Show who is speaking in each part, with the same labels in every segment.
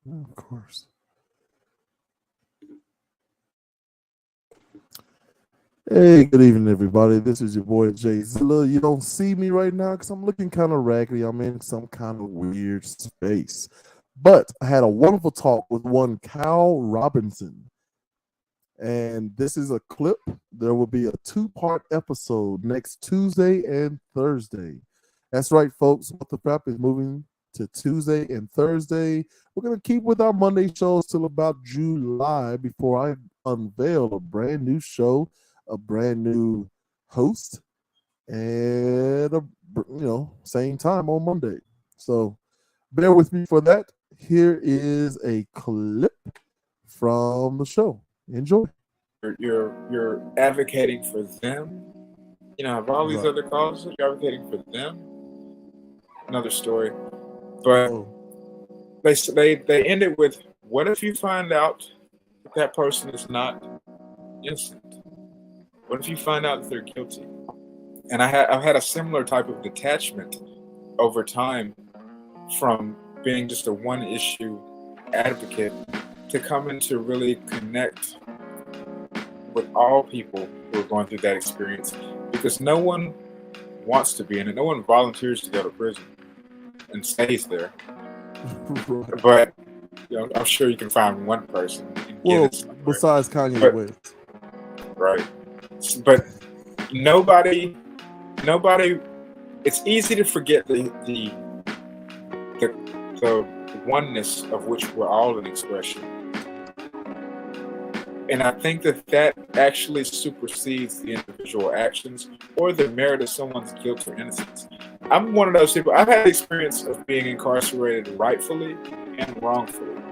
Speaker 1: Of course. Hey, good evening, everybody. This is your boy Jay Zilla. You don't see me right now because I'm looking kind of raggedy. I'm in some kind of weird space. But I had a wonderful talk with one Cal Robertson. And this is a clip. There will be a 2-part episode next Tuesday and Thursday. That's right, folks. What the FRAP is moving to Tuesday and Thursday. We're going to keep with our Monday shows till about July before I unveil a brand new show, a brand new host, and same time on Monday. So bear with me for that. Here is a clip from the show. Enjoy.
Speaker 2: You're advocating for them. You know, of all these other causes, you're advocating for them. Another story. But they ended with, what if you find out that person is not innocent? What if you find out that they're guilty? And I've had a similar type of detachment over time from being just a one-issue advocate to coming to really connect with all people who are going through that experience, because no one wants to be in it. No one volunteers to go to prison and stays there. But I'm sure you can find one person.
Speaker 1: Besides Kanye West,
Speaker 2: right? But nobody. It's easy to forget the oneness of which we're all an expression. And I think that actually supersedes the individual actions or the merit of someone's guilt or innocence. I'm one of those people. I've had the experience of being incarcerated rightfully and wrongfully.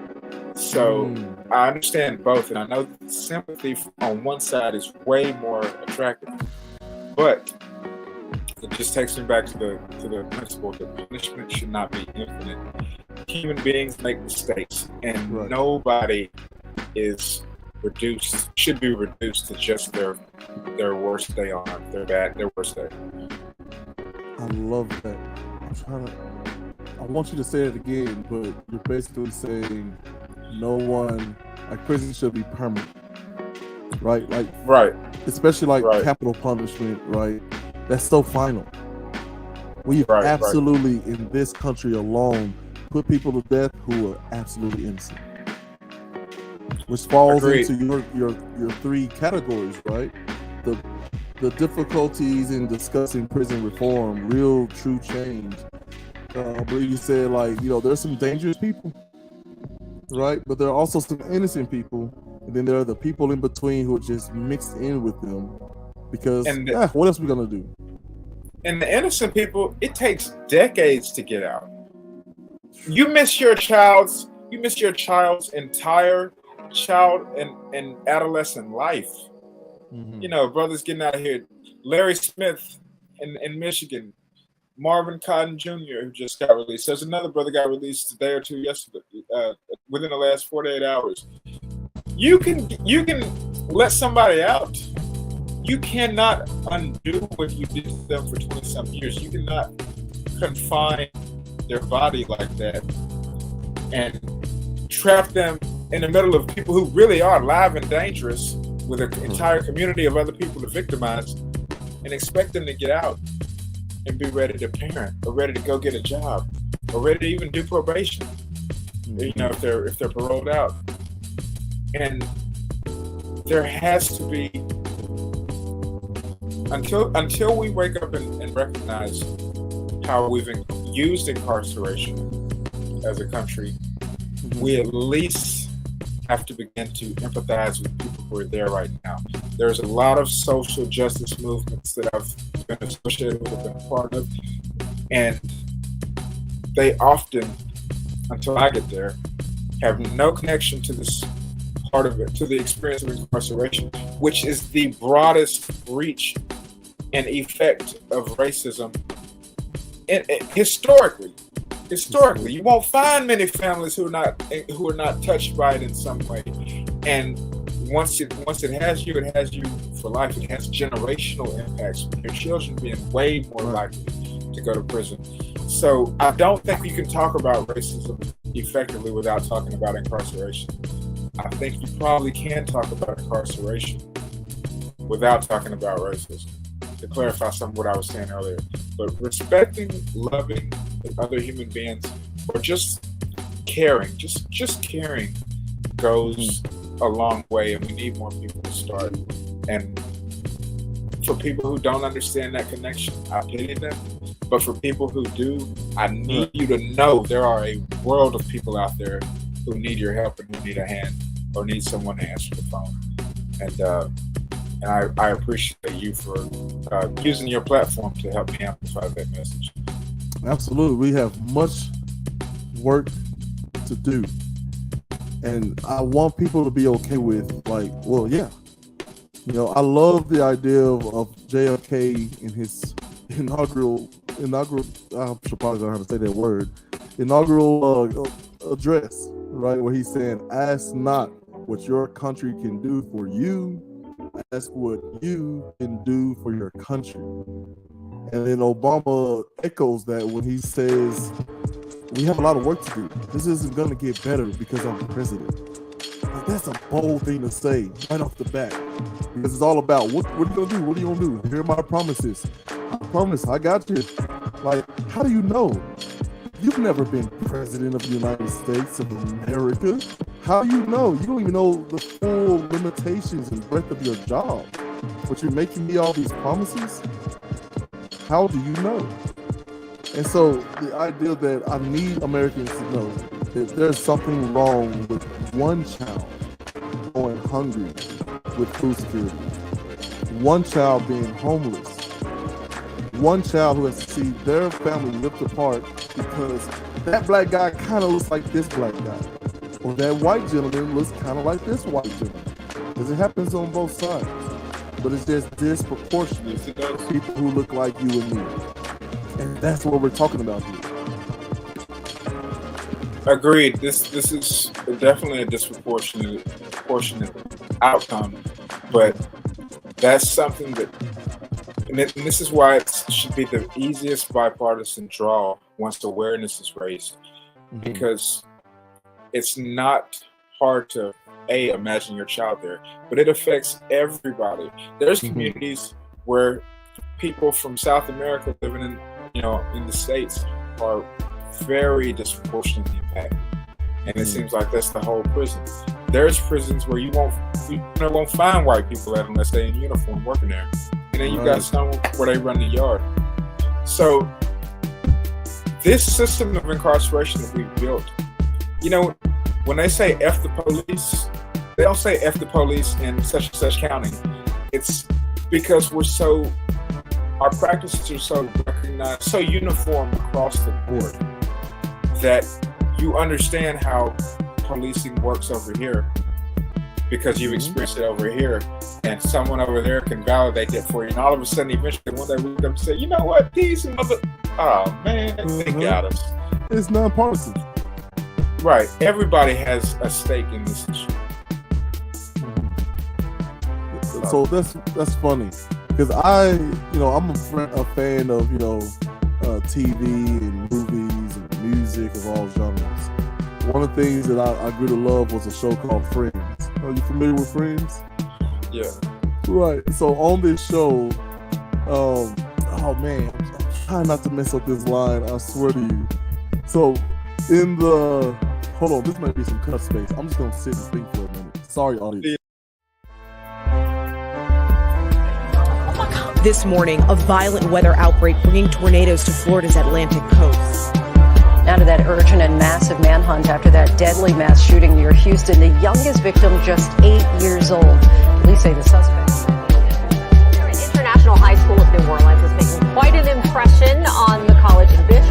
Speaker 2: So I understand both, and I know that sympathy on one side is way more attractive. But it just takes me back to the principle that punishment should not be infinite. Human beings make mistakes, and nobody should be reduced to just their worst day on earth, their worst day.
Speaker 1: I love that. I want you to say it again, but you're basically saying no one, like, prison should be permanent, right? Like,
Speaker 2: right,
Speaker 1: especially like capital punishment, right? That's so final. We've absolutely in this country alone put people to death who are absolutely innocent. Which falls into your three categories, right? The difficulties in discussing prison reform, real true change. I believe you said, like, there's some dangerous people, right? But there are also some innocent people, and then there are the people in between who are just mixed in with them. Because what else are we gonna do?
Speaker 2: And the innocent people, it takes decades to get out. You miss your child's entire child and adolescent life. Brothers getting out of here. Larry Smith in Michigan, Marvin Cotton Jr., who just got released. There's another brother got released today or two yesterday, within the last 48 hours. You can let somebody out. You cannot undo what you did to them for 20-some years. You cannot confine their body like that and trap them in the middle of people who really are live and dangerous with an entire community of other people to victimize, and expect them to get out and be ready to parent or ready to go get a job or ready to even do probation. If they're paroled out. And there has to be, until we wake up and recognize how we've used incarceration as a country, we at least have to begin to empathize with people who are there right now. There's a lot of social justice movements that I've been associated with, been a part of, and they often, until I get there, have no connection to this part of it, to the experience of incarceration, which is the broadest reach and effect of racism. And historically, you won't find many families who are not touched by it in some way. And once it has you, it has you for life. It has generational impacts, with your children being way more likely to go to prison. So I don't think you can talk about racism effectively without talking about incarceration. I think you probably can talk about incarceration without talking about racism, to clarify some of what I was saying earlier. But respecting, loving other human beings, or just caring, just caring goes a long way, and we need more people to start. And for people who don't understand that connection, I pity them. But for people who do, I need you to know there are a world of people out there who need your help and who need a hand or need someone to answer the phone. And I appreciate you for using your platform to help me amplify that message.
Speaker 1: Absolutely. We have much work to do. And I want people to be okay with, like, well, yeah. You know, I love the idea of JFK in his inaugural, I should probably know how to say that word, inaugural address, right? Where he's saying, ask not what your country can do for you, ask what you can do for your country. And then Obama echoes that when he says, we have a lot of work to do. This isn't going to get better because I'm the president. Like, that's a bold thing to say right off the bat. Because it's all about, what are you going to do? What are you going to do? Here are my promises. I promise, I got you. Like, how do you know? You've never been president of the United States of America. How do you know? You don't even know the full limitations and breadth of your job. But you're making me all these promises? How do you know? And so the idea that I need Americans to know that there's something wrong with one child going hungry with food security, one child being homeless, one child who has to see their family ripped apart because that black guy kind of looks like this black guy, or that white gentleman looks kind of like this white gentleman, because it happens on both sides, but it's just disproportionate to people who look like you and me. And that's what we're talking about here.
Speaker 2: Agreed. This is definitely a disproportionate outcome, but that's something that, and this is why it should be the easiest bipartisan draw once awareness is raised, because it's not hard to imagine your child there, but it affects everybody. There's communities where people from South America living in the States are very disproportionately impacted. And it seems like that's the whole prison. There's prisons where you won't find white people at unless they're in uniform working there. And then you got some where they run the yard. So this system of incarceration that we've built, when they say F the police, they don't say F the police in such and such county. It's because our practices are so recognized, so uniform across the board, that you understand how policing works over here because you've experienced it over here, and someone over there can validate that for you. And all of a sudden, eventually, one day we come and say, you know what, they got us.
Speaker 1: It's non-partisan.
Speaker 2: Right. Everybody has a stake in this issue.
Speaker 1: So that's funny. Because I'm a fan of, TV and movies and music of all genres. One of the things that I grew to love was a show called Friends. Are you familiar with Friends?
Speaker 2: Yeah.
Speaker 1: Right. So on this show, I'm trying not to mess up this line, I swear to you. So hold on, this might be some cut space. I'm just going to sit and think for a minute. Sorry, audience.
Speaker 3: This morning, a violent weather outbreak bringing tornadoes to Florida's Atlantic coast.
Speaker 4: Now to that urgent and massive manhunt after that deadly mass shooting near Houston. The youngest victim just 8 years old. Police say the suspect.
Speaker 5: International High School of New Orleans is making quite an impression on the college ambition.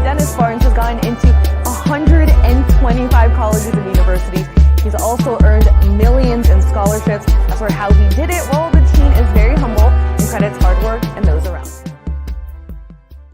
Speaker 6: Dennis Barnes has gone into 125 colleges and universities. He's also earned millions in scholarships. As for how he did it,